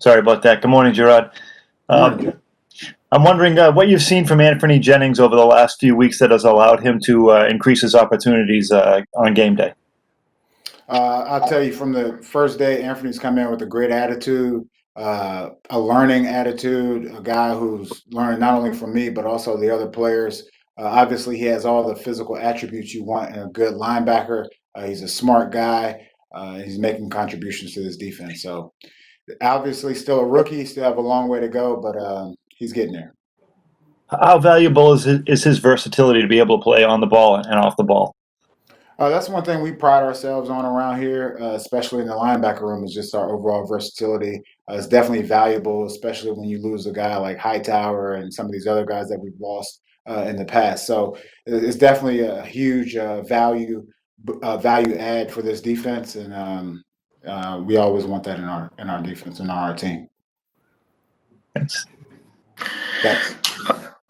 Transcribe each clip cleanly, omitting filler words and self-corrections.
Sorry about that. Good morning, Jerod. Good morning, Jim. I'm wondering what you've seen from Anfernee Jennings over the last few weeks that has allowed him to increase his opportunities on game day. I'll tell you, from the first day, Anthony's come in with a great attitude, a learning attitude, a guy who's learned not only from me, but also the other players. Obviously, he has all the physical attributes you want in a good linebacker. He's a smart guy. He's making contributions to this defense. So obviously still a rookie, still have a long way to go, but he's getting there. How valuable is his versatility to be able to play on the ball and off the ball? That's one thing we pride ourselves on around here, especially in the linebacker room, is just our overall versatility. It's definitely valuable, especially when you lose a guy like Hightower and some of these other guys that we've lost in the past. So it's definitely a huge value add for this defense, and we always want that in our defense and on our team. Thanks.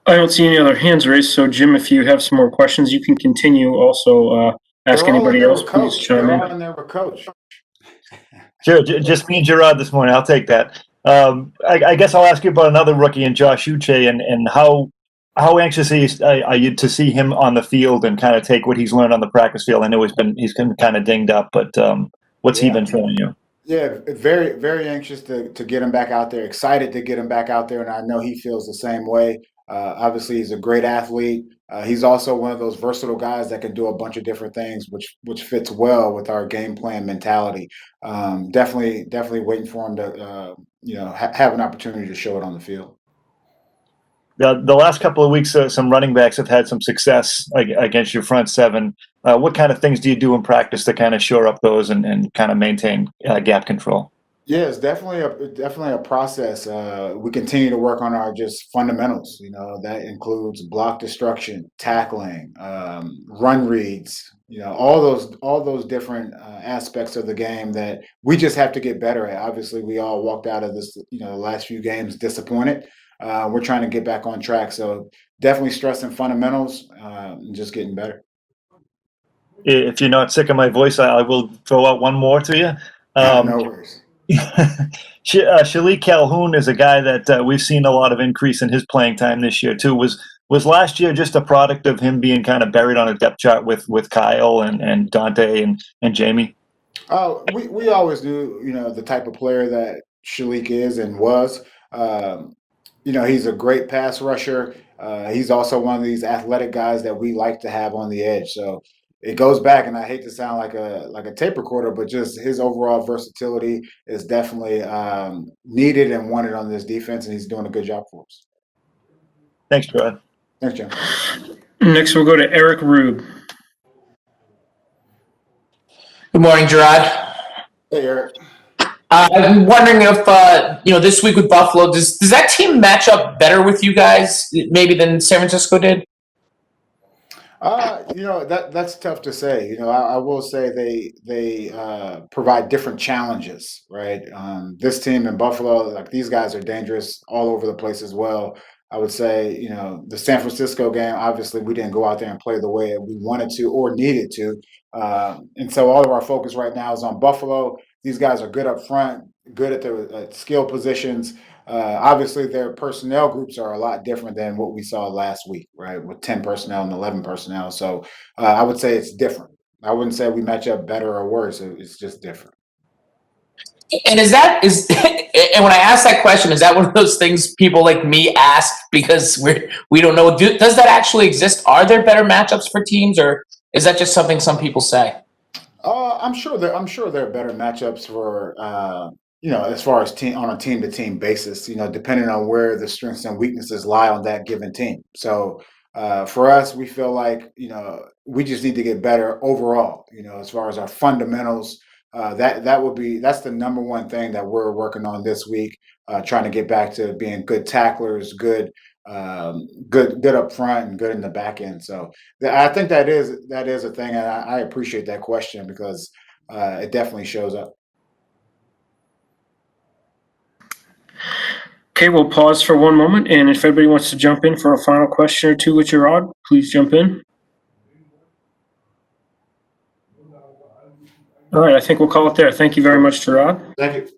I don't see any other hands raised, so Jim, if you have some more questions, you can continue. Also, ask anybody else, please chime in. They're all in there with Coach. Sure, just me and Jerod this morning. I'll take that. I guess I'll ask you about another rookie in Josh Uche and how anxious are you to see him on the field and kind of take what he's learned on the practice field? I know he's been kind of dinged up, but what's he been showing you? Yeah, very, very anxious to get him back out there, excited to get him back out there, and I know he feels the same way. Obviously, he's a great athlete. He's also one of those versatile guys that can do a bunch of different things, which fits well with our game plan mentality. Definitely waiting for him to have an opportunity to show it on the field. The last couple of weeks, some running backs have had some success against your front seven. What kind of things do you do in practice to kind of shore up those and kind of maintain gap control? Yeah, it's definitely a process. We continue to work on our just fundamentals. That includes block destruction, tackling, run reads. All those different aspects of the game that we just have to get better at. Obviously, we all walked out of this, the last few games disappointed. We're trying to get back on track. So definitely stressing fundamentals and just getting better. If you're not sick of my voice, I will throw out one more to you. No worries. Shilique Calhoun is a guy that we've seen a lot of increase in his playing time this year too. Was last year just a product of him being kind of buried on a depth chart with Kyle and Dante and Jamie? We always knew, the type of player that Shilique is and was. He's a great pass rusher. He's also one of these athletic guys that we like to have on the edge. So it goes back, and I hate to sound like a tape recorder, but just his overall versatility is definitely needed and wanted on this defense, and he's doing a good job for us. Thanks, Jerod. Thanks, Jim. Next, we'll go to Eric Rube. Good morning, Jerod. Hey, Eric. I'm wondering if this week with Buffalo, does that team match up better with you guys maybe than San Francisco did? That's tough to say. I will say they provide different challenges, right? This team in Buffalo, like these guys are dangerous all over the place as well. I would say, the San Francisco game, obviously we didn't go out there and play the way we wanted to or needed to. And so all of our focus right now is on Buffalo. These guys are good up front, good at their skill positions. Obviously, their personnel groups are a lot different than what we saw last week, right? With 10 personnel and 11 personnel. So I would say it's different. I wouldn't say we match up better or worse. It's just different. And and when I ask that question, is that one of those things people like me ask because we don't know? Does that actually exist? Are there better matchups for teams, or is that just something some people say? I'm sure there are better matchups for as far as on a team to team basis. Depending on where the strengths and weaknesses lie on that given team. So for us, we feel like we just need to get better overall. As far as our fundamentals. That's the number one thing that we're working on this week, trying to get back to being good tacklers, good up front and good in the back end. So I think that is a thing, and I appreciate that question because it definitely shows up. Okay, we'll pause for one moment, and if everybody wants to jump in for a final question or two with Jerod, please jump in. All right, I think we'll call it there. Thank you very much, Jerod. Thank you.